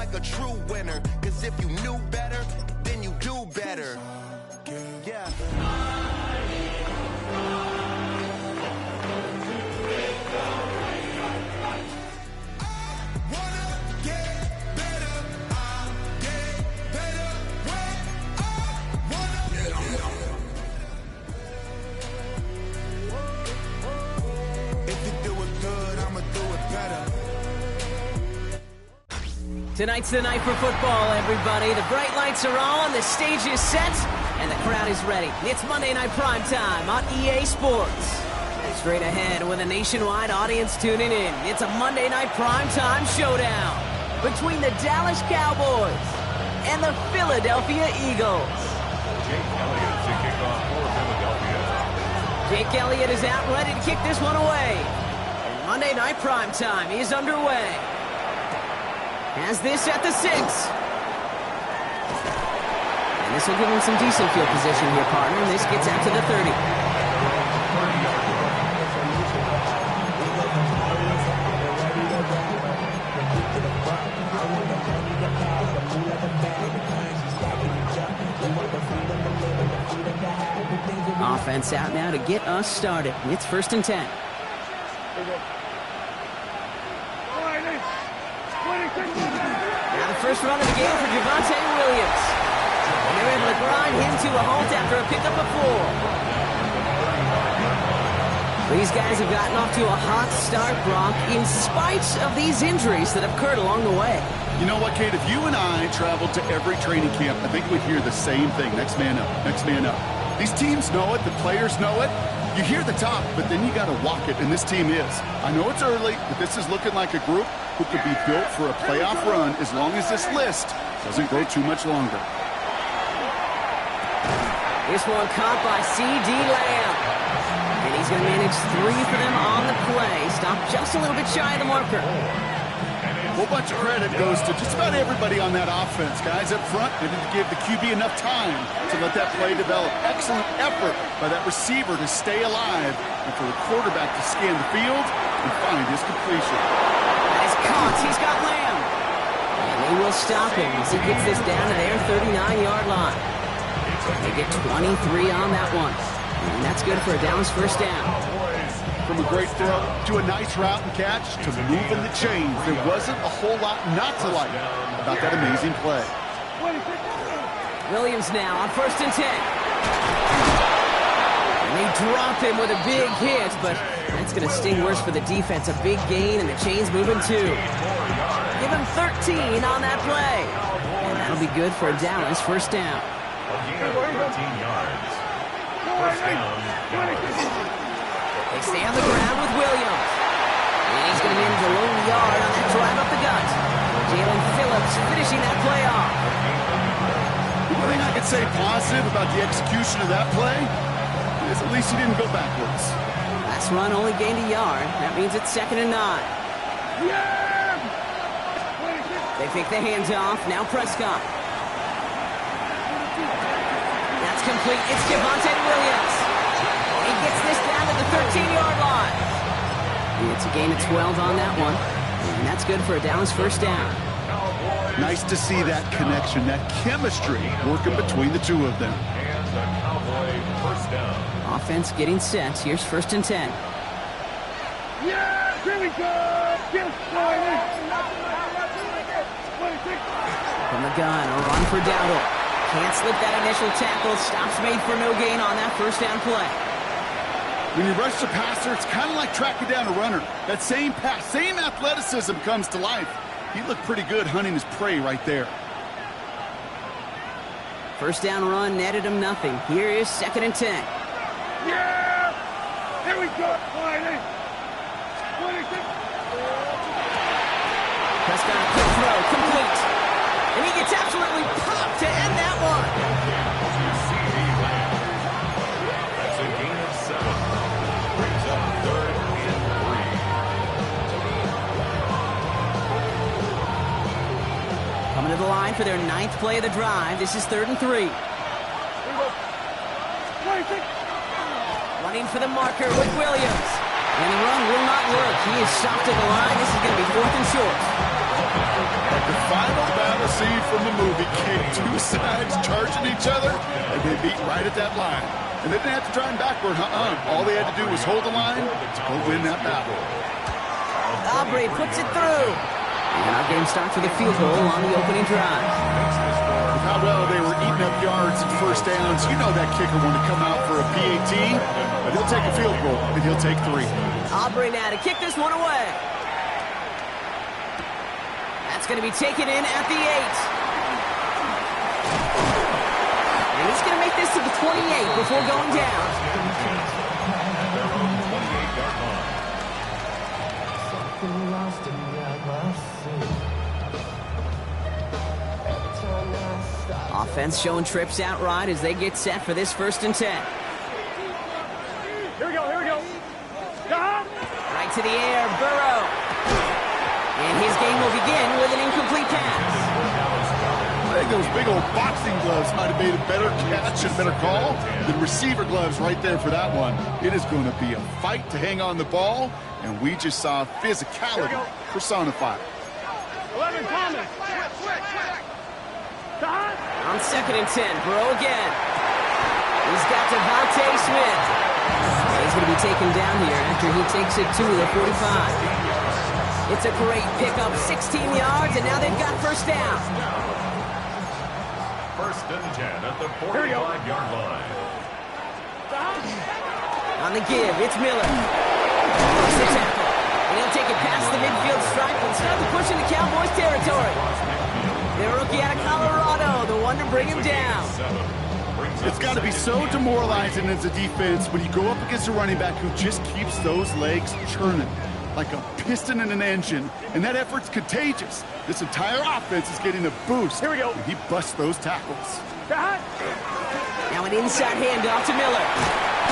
like a true winner. Cause if you knew better, then you do better. Yeah. Tonight's the night for football, everybody. The bright lights are on, the stage is set, and the crowd is ready. It's Monday Night Primetime on EA Sports. Straight ahead with a nationwide audience tuning in, it's a Monday Night Primetime showdown between the Dallas Cowboys and the Philadelphia Eagles. Jake Elliott to kick off for Philadelphia. Jake Elliott is out ready to kick this one away. And Monday Night Primetime is underway. Has this at the 6. And this will give him some decent field position here, partner. And this gets out to the 30. Offense out now to get us started. It's 1st and 10. Now the first run of the game for Javonte Williams. And they're able to grind him to a halt after a pickup of 4. These guys have gotten off to a hot start, Brock, in spite of these injuries that have occurred along the way. You know what, Kate? If you and I traveled to every training camp, I think we'd hear the same thing. Next man up, next man up. These teams know it, the players know it. You hear the talk, but then you got to walk it, and this team is. I know it's early, but this is looking like a group who could be built for a playoff run as long as this list doesn't grow too much longer. This one caught by C.D. Lamb. And he's going to manage 3 for them on the play. Stopped just a little bit shy of the marker. A whole bunch of credit goes to just about everybody on that offense. Guys up front, they didn't give the QB enough time to let that play develop. Excellent effort by that receiver to stay alive and for the quarterback to scan the field and find his completion. That is caught. He's got Lamb. And they will stop him as he gets this down to their 39-yard line. They get 23 on that one. And that's good for a Dallas first down. From a great throw to a nice route and catch to moving the chains, there wasn't a whole lot not to like about that amazing play. Williams now on 1st and 10. And they drop him with a big hit, but that's going to sting worse for the defense. A big gain, and the chains moving too. Give him 13 on that play. And that'll be good for a Dallas first down. A gain of 13 yards. First down. They stay on the ground with Williams. And he's going to manage a lone yard on that drive up the gut. Jalen Phillips finishing that play off. One thing I could say positive about the execution of that play is at least he didn't go backwards. Last run only gained a yard. That means it's 2nd and 9. They take the hands off. Now Prescott. That's complete. It's Javonte Williams. He gets this down to the 13-yard line. It's a gain of 12 on that one. And that's good for a Dallas first down. Nice to see that connection, that chemistry working between the two of them. And the Cowboy first down. Offense getting set. Here's 1st and 10. Yeah, here we go. From the gun, a run for Dowdle. Can't slip that initial tackle. Stops made for no gain on that first down play. When you rush the passer, it's kind of like tracking down a runner. That same pass, same athleticism comes to life. He looked pretty good hunting his prey right there. First down run netted him nothing. Here is 2nd and 10. Yeah! Here we go. Prescott, a quick throw, complete. And he gets absolutely popped to end that one. That's a gain of 7. Brings up 3rd and 3. Coming to the line for their 9th play of the drive. This is 3rd and 3. Running for the marker with Williams. And the run will not work. He is stopped at the line. This is going to be 4th and short. The final the movie kick. Two sides charging each other, and they beat right at that line. And they didn't have to drive backward, All they had to do was hold the line to go win that battle. Aubrey puts it through. And our game starts with a field goal on the opening drive. With how well they were eating up yards and first downs, you know that kicker wanted to come out for a PAT, but he'll take a field goal, and he'll take 3. Aubrey now to kick this one away. That's going to be taken in at the 8. And he's going to make this to the 28 before going down. Offense showing trips out right as they get set for this 1st and 10. Here we go. Right to the air, Burrow. And his game will begin with an incomplete pass. I think those big old boxing gloves might have made a better catch and better call than receiver gloves right there for that one. It is going to be a fight to hang on the ball, and we just saw physicality personified. 11 Thomas. On 2nd and 10, Burrow again. He's got Devontae Smith. He's going to be taken down here after he takes it to the 45. It's a great pickup, 16 yards, and now they've got first down. 1st and 10 at the 45-yard line. On the give, it's Miller. He's the tackle. And he'll take it past the midfield stripe and start to push into Cowboys territory. The rookie out of Colorado, the one to bring him down. It's got to be so demoralizing as a defense when you go up against a running back who just keeps those legs churning like a piston in an engine, and that effort's contagious. This entire offense is getting a boost. Here we go. And he busts those tackles. Now an inside handoff to Miller.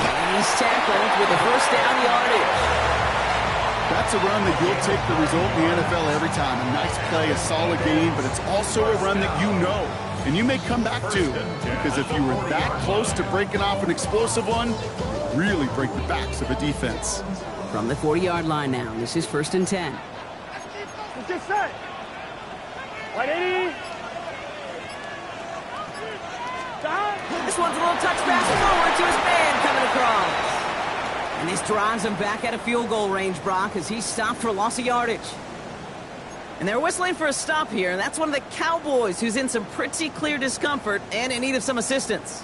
And he's tackled with the first down yardage. That's a run that you'll take the result in the NFL every time. A nice play, a solid game, but it's also a run that you know, and you may come back to, because if you were that close to breaking off an explosive one, it really break the backs of a defense. From the 40-yard line now, this is 1st and 10. Just set. 180. This one's a little touch pass forward to his man coming across. And this drives him back at a field goal range, Brock, as he's stopped for loss of yardage. And they're whistling for a stop here, and that's one of the Cowboys who's in some pretty clear discomfort and in need of some assistance.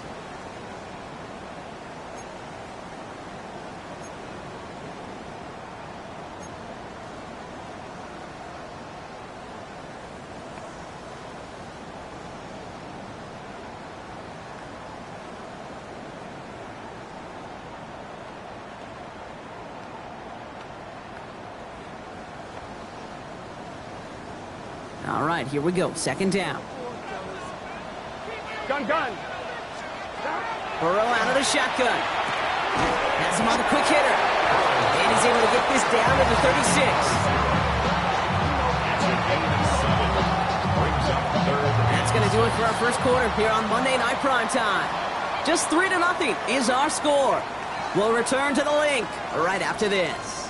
All right, here we go. 2nd down. Gun. Burrow out of the shotgun. Has him on the quick hitter. And he's able to get this down to the 36. That's going to do it for our first quarter here on Monday Night Primetime. Just 3-0 is our score. We'll return to the link right after this.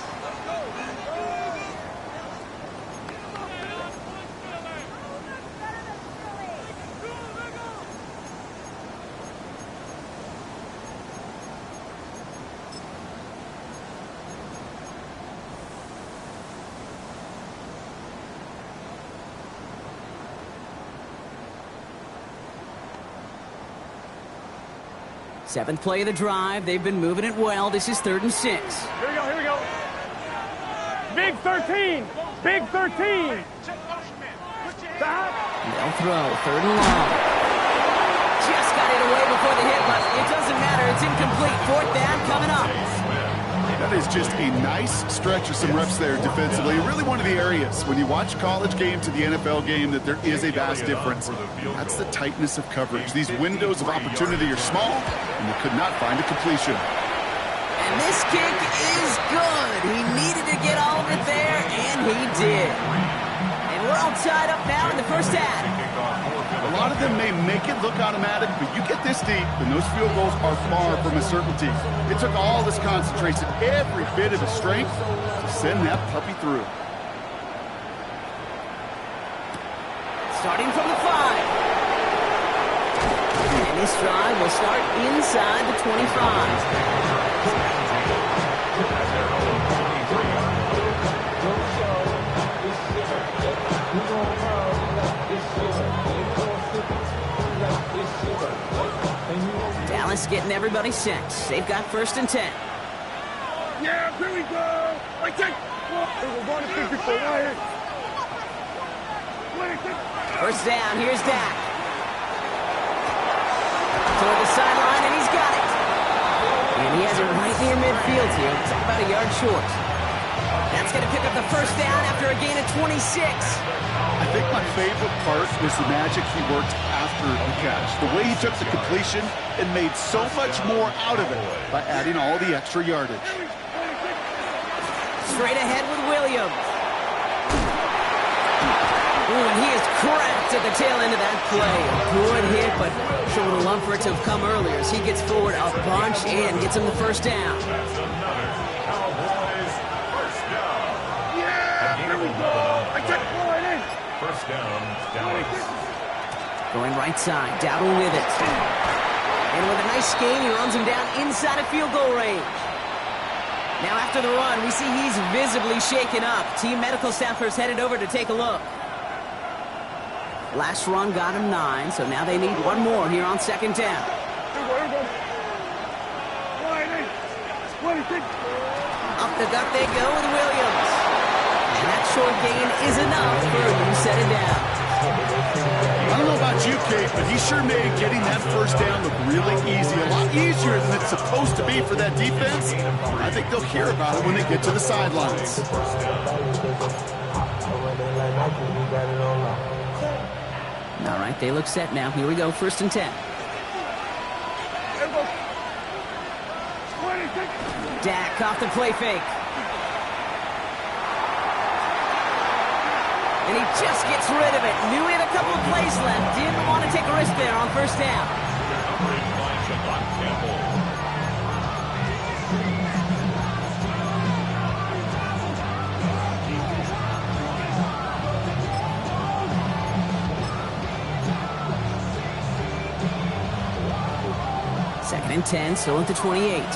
Seventh play of the drive. They've been moving it well. This is 3rd and 6. Here we go. Big 13. They'll throw. 3rd and long. Just got it away before the hit, but it doesn't matter. It's incomplete. 4th down coming up. That is just a nice stretch of some reps there defensively. Really one of the areas when you watch college game to the NFL game that there is a vast difference. That's the tightness of coverage. These windows of opportunity are small, and they could not find a completion. And this kick is good. He needed to get all of it there, and he did. And we're all tied up now in the first half. A lot of them may make it look automatic, but you get this deep, and those field goals are far from a certainty. It took all this concentration, every bit of his strength, to send that puppy through. Starting from the 5. This drive will start inside the 25. Dallas getting everybody set. They've got 1st and 10. Yeah, here we go. Like that. We're going to 54. Right here. First down, here's Dak. Toward the sideline, and he's got it. And he has it right near midfield here. It's about a yard short. That's going to pick up the first down after a gain of 26. I think my favorite part was the magic he worked after the catch. The way he took the completion and made so much more out of it by adding all the extra yardage. Straight ahead with Williams. Ooh, and he is cracked at the tail end of that play. Good hit, but sure would have loved for it to have come earlier as he gets forward a bunch and gets him the first down. That's another Cowboys first down. Yeah, here we go. I check the ball right in. First down, Dallas. Going right side, Dowdle with it. And with a nice gain, he runs him down inside of field goal range. Now after the run, we see he's visibly shaken up. Team medical staffers headed over to take a look. Last run got him 9, so now they need one more here on 2nd down. Here we go. Right in. 26. Up the gut they go with Williams. And that short gain is enough for a new set of downs. I don't know about you, Kate, but he sure made getting that first down look really easy. A lot easier than it's supposed to be for that defense. I think they'll hear about it when they get to the sidelines. All right, they look set now. Here we go, 1st and 10. Here we go. 26. Dak off the play fake. And he just gets rid of it. Knew he had a couple of plays left. Didn't want to take a risk there on 1st down. Second and 10, still at the 28. Here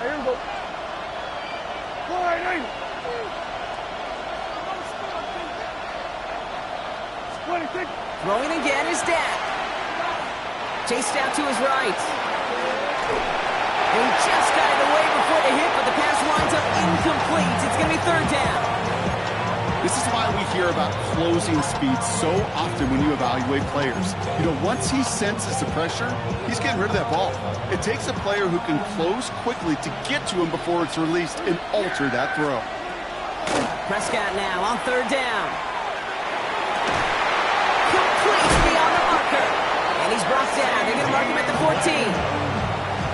we go. Right in. 26. Throwing again is Dak. Chased out to his right. And he just got it away before the hit, but the pass winds up incomplete. It's going to be 3rd down. This is why we hear about closing speed so often when you evaluate players. You know, once he senses the pressure, he's getting rid of that ball. It takes a player who can close quickly to get to him before it's released and alter that throw. Prescott now on 3rd down. Complete beyond the marker. And he's brought down. They're going to mark him at the 14.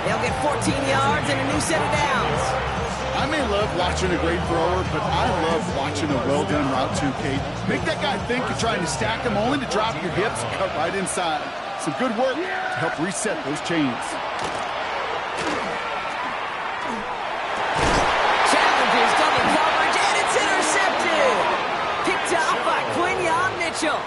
They'll get 14 yards and a new set of downs. I may love watching a great thrower, but I love watching a well-done route too, Kate. Make that guy think you're trying to stack him only to drop your hips and cut right inside. Some good work to help reset those chains. Challenges double coverage, and it's intercepted. Picked off by Quinyon Mitchell.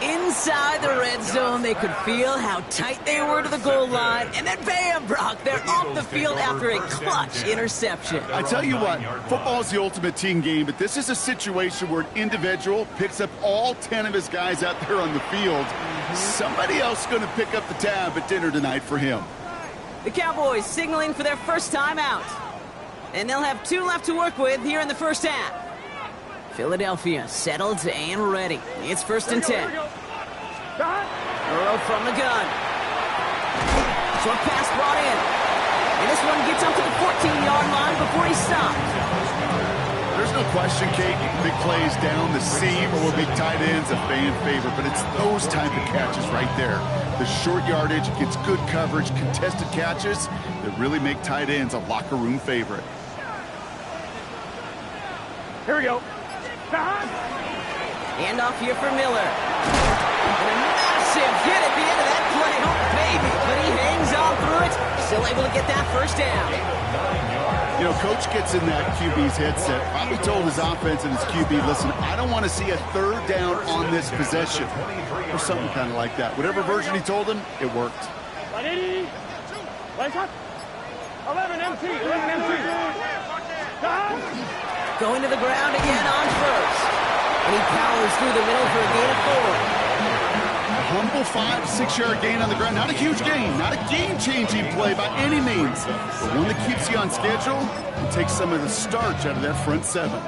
Inside the red zone, they could feel how tight they were to the goal line. And then bam, Brock, they're off the field after a clutch interception. I tell you what, football is the ultimate team game, but this is a situation where an individual picks up all 10 of his guys out there on the field. Somebody else is going to pick up the tab at dinner tonight for him. The Cowboys signaling for their first time out. And they'll have 2 left to work with here in the first half. Philadelphia settled and ready. It's 1st and 10. Burrow from the gun. Short pass brought in. And this one gets up to the 14-yard line before he stopped. There's no question, Kate, big plays down the seam or big tight ends a fan favorite, but it's those type of catches right there. The short yardage gets good coverage, contested catches that really make tight ends a locker room favorite. Here we go. Hand off here for Miller. And a massive hit at the end of that play. Oh, baby. But he hangs on through it. Still able to get that first down. You know, coach gets in that QB's headset, probably told his offense and his QB, listen, I don't want to see a third down on this possession, or something kind of like that. Whatever version he told him, it worked. 180. Right shot. 11 MT. 11 MT. Going to the ground again on first. And he powers through the middle for a gain of 4. A humble 5 to 6 yard gain on the ground. Not a huge gain, not a game-changing play by any means, but one that keeps you on schedule and takes some of the starch out of that front 7.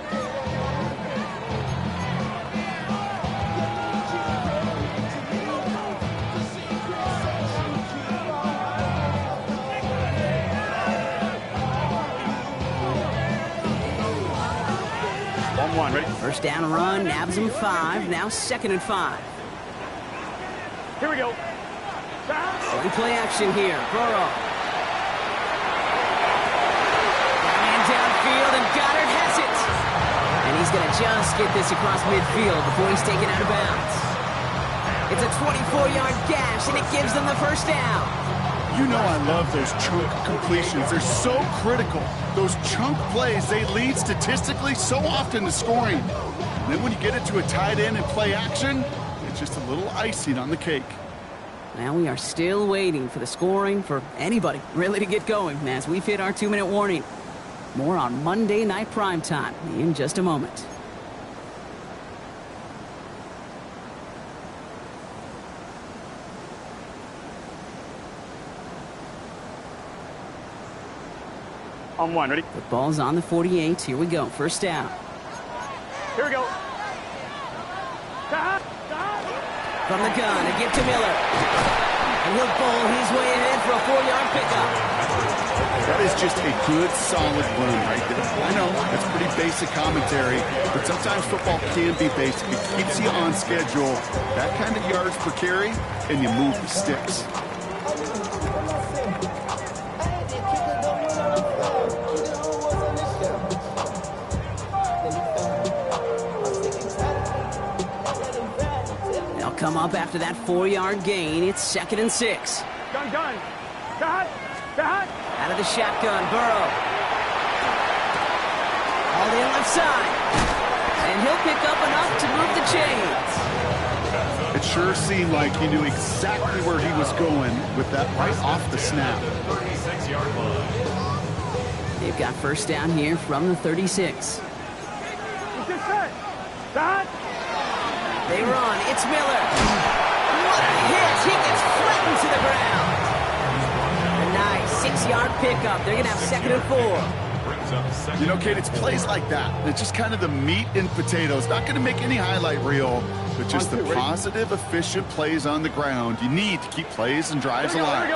Ready? First down run, nabs him 5. Now 2nd and 5. Here we go. Early play action here. Burrow. Man downfield, and Goddard has it. And he's going to just get this across midfield before he's taken out of bounds. It's a 24-yard gash, and it gives them the first down. You know I love those chunk completions. They're so critical. Those chunk plays, they lead statistically so often to scoring. And then when you get it to a tight end and play action, it's just a little icing on the cake. Now we are still waiting for the scoring for anybody really to get going as we've hit our 2-minute warning. More on Monday Night Primetime in just a moment. On 1, ready? The ball's on the 48. Here we go. First down. Here we go. From the gun, a give to Miller. And he'll bowl his way ahead for a 4-yard pickup. That is just a good, solid run right there. I know, that's pretty basic commentary, but sometimes football can be basic. It keeps you on schedule, that kind of yards per carry, and you move the sticks. Come up after that 4-yard gain. It's 2nd and 6. Gun. Out of the shotgun, Burrow. All the left side. And he'll pick up enough to move the chains. It sure seemed like he knew exactly where he was going with that right off the snap. 36-yard line. They've got first down here from the 36. They run. It's Miller. What a hit. He gets flattened to the ground. A nice 6-yard pickup. They're going to have 2nd and 4. You know, Kate, it's plays like that. It's just kind of the meat and potatoes. Not going to make any highlight reel, but just the positive, efficient plays on the ground. You need to keep plays and drives alive.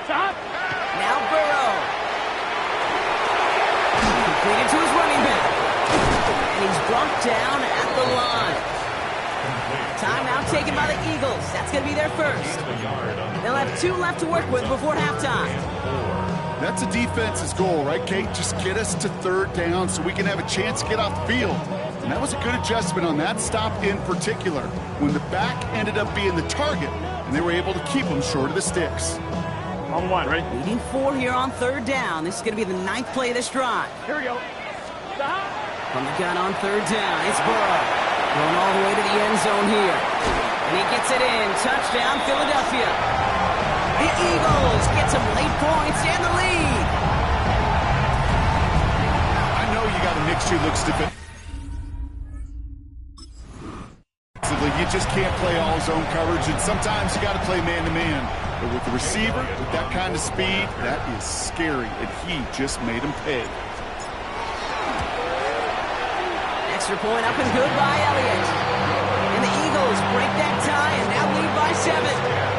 Stop. Now Burrow. Completed to his running back. And he's brought down at the line. Timeout taken by the Eagles. That's going to be their first. They'll have 2 left to work with before halftime. That's a defense's goal, right, Kate? Just get us to 3rd down so we can have a chance to get off the field. And that was a good adjustment on that stop in particular, when the back ended up being the target, and they were able to keep them short of the sticks. On 1, ready? Needing 4 here on 3rd down. This is going to be the 9th play of this drive. Here we go. Stop. From the gun on 3rd down, it's Burrow. Going all the way to the end zone here. And he gets it in. Touchdown, Philadelphia. The Eagles get some late points and the lead. I know you got a mixture looks defensively. You just can't play all zone coverage, and sometimes you got to play man-to-man. But with the receiver, with that kind of speed, that is scary, and he just made him pay. Extra point up and good by Elliott. And the Eagles break that tie and now lead by 7.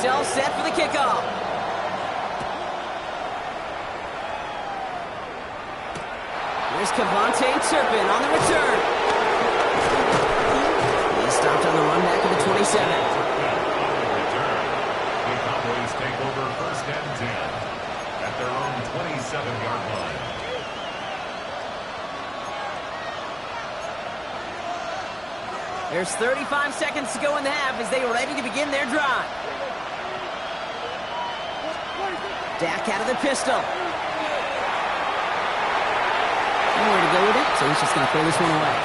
All set for the kickoff. Here's Cavante Turpin on the return. stopped on the run back of the 27. The Cowboys take over 1st and 10 at their own 27-yard line. There's 35 seconds to go in the half as they are ready to begin their drive. Dak out of the pistol. Nowhere to go with it, so he's just going to throw this one away.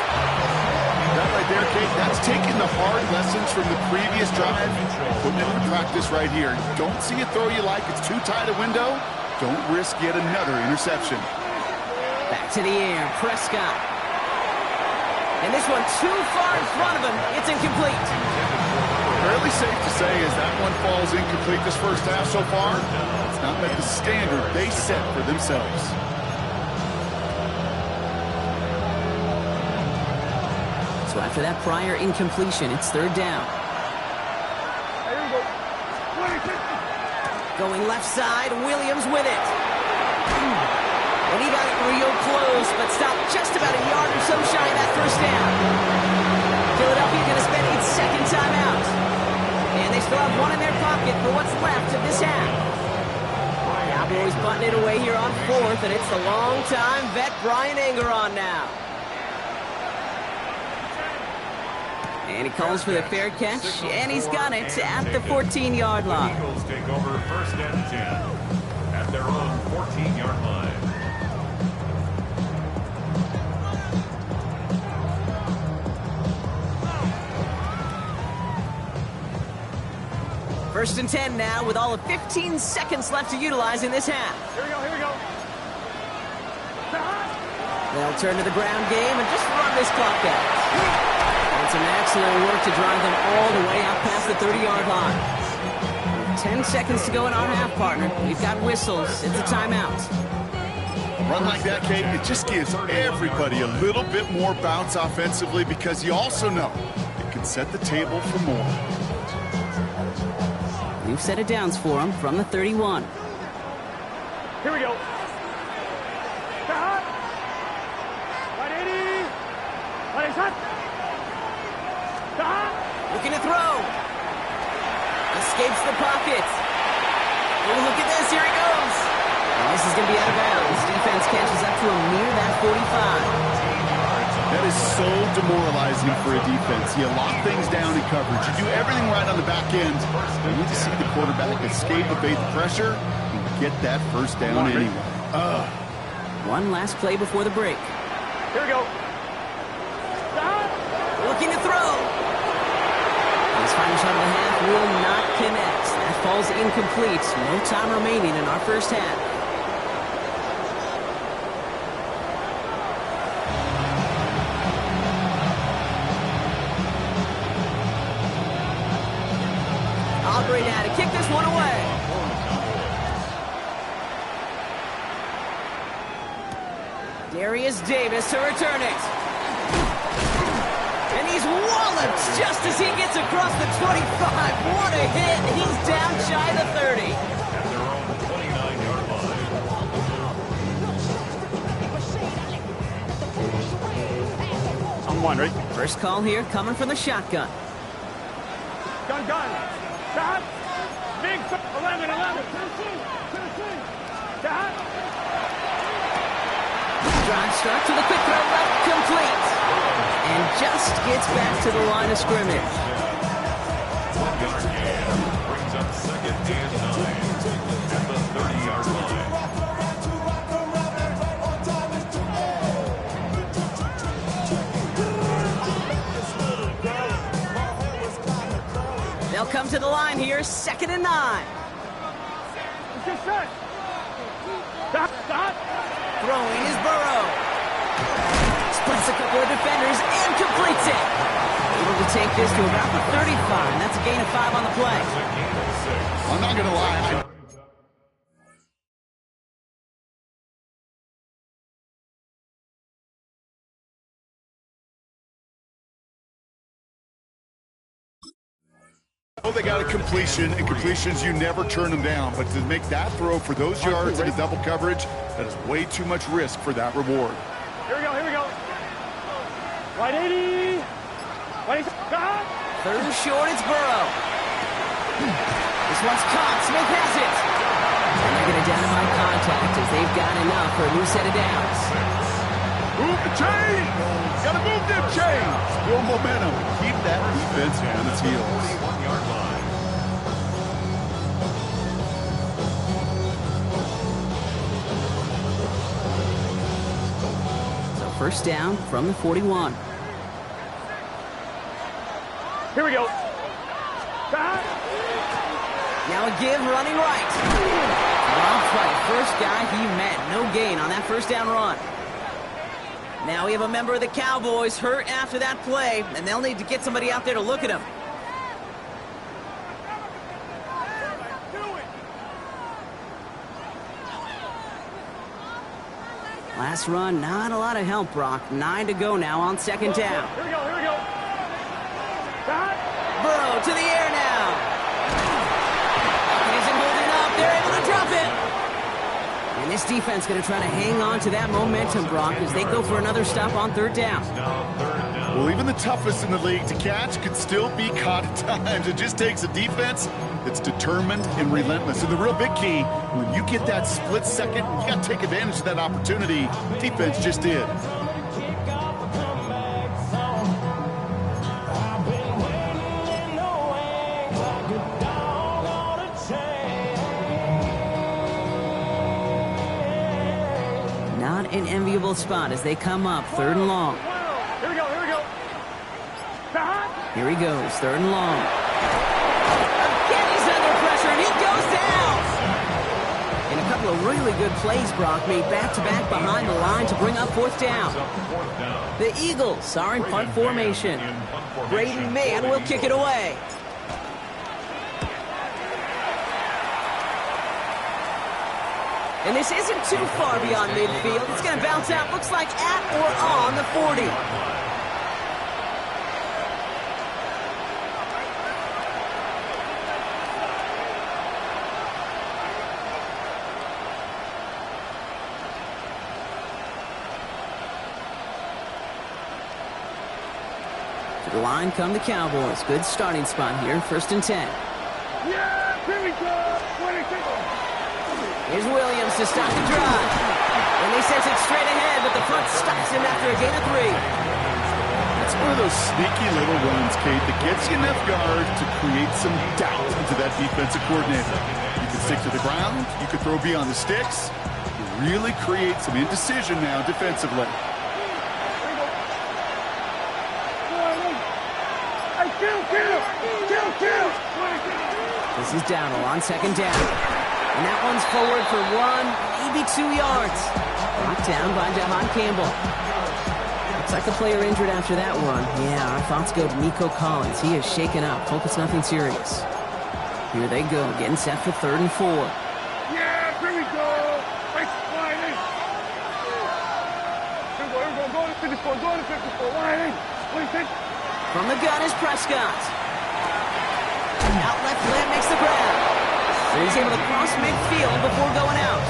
That right there, Kate, that's taking the hard lessons from the previous drive and putting it into practice right here. Don't see a throw you like. It's too tight a window. Don't risk yet another interception. Back to the air, Prescott. And this one too far in front of him. It's incomplete. Fairly safe to say as that one falls incomplete this first half so far. It's not met the standard they set for themselves. So after that prior incompletion, it's 3rd down. Going left side, Williams with it. And he got it real close, but stopped just about a yard or so shy of that 1st down. Philadelphia going to spend its 2nd timeout. And they still have one in their pocket for what's left of this half. Cowboys butting it away here on 4th, and it's the long-time vet Brian Engeron now. And he calls for the fair catch, and he's got it at the 14-yard line. The Eagles take over 1st and 10 at their own 14-yard line. First and 10 now with all of 15 seconds left to utilize in this half. Here we go, here we go. They'll turn to the ground game and just run this clock out. And some excellent work to drive them all the way out past the 30-yard line. 10 seconds to go in our half, partner. We've got whistles. It's a timeout. Run like that, Kate, it just gives everybody a little bit more bounce offensively because you also know it can set the table for more. New set of downs for him from the 31. Here we go. Hot. 180. 180 hot. Looking to throw. Escapes the pocket. Oh, look at this. Here he goes. And this is going to be out of bounds. Defense catches up to him near that 45. That is so demoralizing for a defense. You lock things down in coverage. You do everything right on the back end. You need to see the quarterback escape, evade the pressure, and get that 1st down anyway. One last play before the break. Here we go. Looking to throw. His final shot of the half will not connect. That falls incomplete. No time remaining in our first half. Aubrey now to kick this one away. Darius Davis to return it. And he's walloped just as he gets across the 25. What a hit. He's down shy of the 30. At their own 29-yard line. On 1, right? First call here coming from the shotgun. Gun. Shot. Big 11. Shot. Drive start to the quick throw left, complete. And just gets back to the line of scrimmage. 1-yard gain brings up 2nd and 9 at the 30-yard line. They'll come to the line here, 2nd and 9. Stop. Throwing is Burrow. Splits a couple of defenders and completes it. Able to take this to about the 35. That's a gain of 5 on the play. I'm not going to lie. Oh, they got a completion, and completions, you never turn them down. But to make that throw for those yards in a double coverage, that is way too much risk for that reward. Here we go. 180. Third and short, it's Burrow. This one's caught. Smith has it. And they're going to identify contact as they've got enough for a new set of downs. Move the chain! Gotta move them chains! Build momentum. Keep that defense on its heels. 1-yard line. So first down from the 41. Here we go. Now a give running right. Wrong play. First guy he met. No gain on that first down run. Now we have a member of the Cowboys hurt after that play, and they'll need to get somebody out there to look at him. Last run, not a lot of help, Brock. 9 to go now on second down. Here we go, here we go. Burrow to the air now. He isn't holding up. They're able to drop it. And this defense going to try to hang on to that momentum, Brock, as they go for another stop on third down. Well, even the toughest in the league to catch could still be caught at times. It just takes a defense that's determined and relentless. And the real big key, when you get that split second, you got to take advantage of that opportunity. Defense just did. Not an enviable spot as they come up third and long. Here we go, here we go. Here he goes, third and long. Again, he's under pressure, and he goes down. And a couple of really good plays, Brock, made back-to-back behind the line to bring up fourth down. The Eagles are in punt formation. Brady Mann will kick it away. And this isn't too far beyond midfield. It's going to bounce out, looks like at or on the 40. To the line come the Cowboys. Good starting spot here, first and 10. Yeah, here we go. 26. Here's Williams to stop the drive. And he sends it straight ahead, but the front stops him after a gain of 3. It's one of those sneaky little runs, Kate, that gets you enough yard to create some doubt into that defensive coordinator. You can stick to the ground. You can throw beyond the sticks. You really create some indecision now defensively. Kill. This is Downell on second down. And that one's forward for 1, maybe 2 yards. Knocked down by Jahan Campbell. Looks like a player injured after that one. Yeah, our thoughts go to Nico Collins. He is shaken up. Hope it's nothing serious. Here they go, getting set for third and 4. Yeah, here we go. Nice line in. Here we go. Go to 54. Go to 54. Line in. 26. From the gun is Prescott. Out left leg makes the grab. So he's able to cross midfield before going out.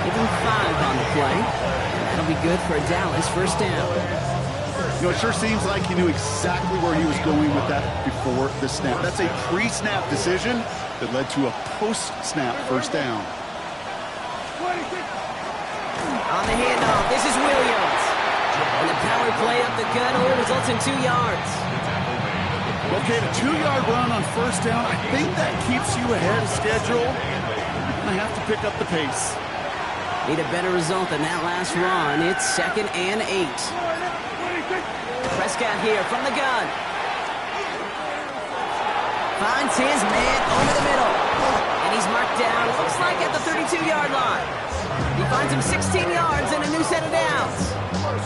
Give him 5 on the play. And that'll be good for a Dallas first down. You know, it sure seems like he knew exactly where he was going with that before the snap. That's a pre-snap decision that led to a post-snap first down. 26. On the handoff, this is Williams. And the power play up the gut only results in 2 yards. Okay, the 2-yard run on first down, I think that keeps you ahead of schedule. You're going to have to pick up the pace. Need a better result than that last run. It's second and 8. Prescott here from the gun. Finds his man over the middle. And he's marked down, looks like at the 32-yard line. He finds him 16 yards and a new set of downs.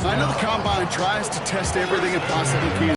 I know the Combine tries to test everything it possibly can.